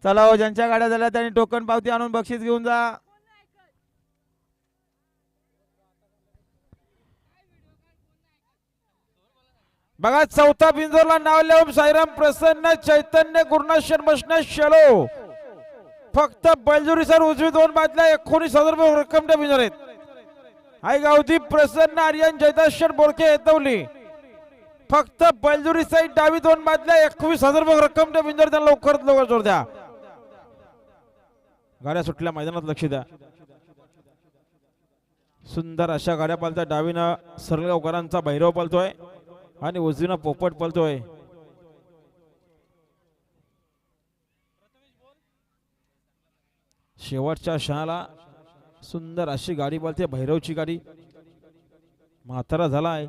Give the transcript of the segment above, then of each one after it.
चला हो, ज्यांच्या गाड्या झाल्या त्यांनी टोकन पावती आणून बक्षीस घेऊन जा. बघा चौथा बिंजोरला नाव लिहून साईराम प्रसन्न चैतन्य गुरुनाथ शर्मशना शेलो. फक्त बैलजुरी सर उजवी दोन बादल्या 19,000 रुपये रक्कम त्या बिंजोर आहेत. आई गावती प्रसन्न आर्यन जयदाशर बोरके येतवली. फक्त बैलजुरी साईड डावी दोन बादल्या 21,000 रुपये रक्कम त्या बिंजोर. त्यांना लवकरात लवकर जोर द्या. गाड्या सुटल्या, मैदानात लक्ष द्या. सुंदर अशा गाड्या पालतात. डावीनं सरगावकरांचा भैरव पलतोय आणि उजवीनं पोपट पलतोय. शेवटच्या क्षणाला सुंदर अशी गाडी पलते. भैरवची गाडी म्हातारा झालाय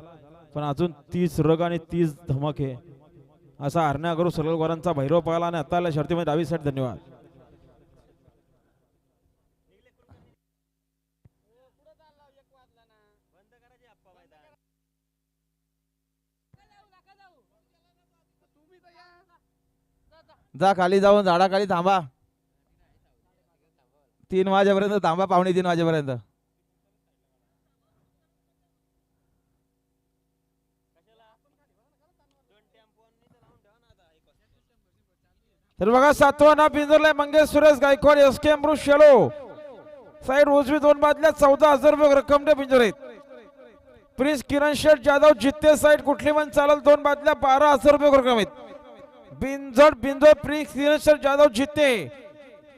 पण अजून 30 रग आणि 30 धमक आहे असा हरण्या करू सरगावकरांचा भैरव पळाला आणि आता शर्तीमध्ये डावी साईड. धन्यवाद. जा खाली जाऊन झाडाखाली थांबा. 3 वाजेपर्यंत थांबा. 2:45 वाजेपर्यंत. तर बघा 7वां नाव पिंजरलाय मंगेश सुरेश गायकवाड एसके अमृत शेलो. साईड उजवी दोन बादल्या 14,000 रुपये रक्कम त्या पिंजर आहेत. प्रिन्स किरण शेठ जाधव जित्ते साईड कुठली पण चालल दोन बादल्या 12,000 रुपये रक्कम आहेत. बिंजोड बिंजोड प्रिन्स किरण शेठ जाधव जित्ते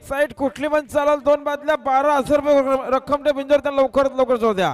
साईड कुठली पण चालल दोन बादल्या 12,000 रुपये रक्कम त्या बिंजर. त्यांना लवकरात लवकर जोर द्या.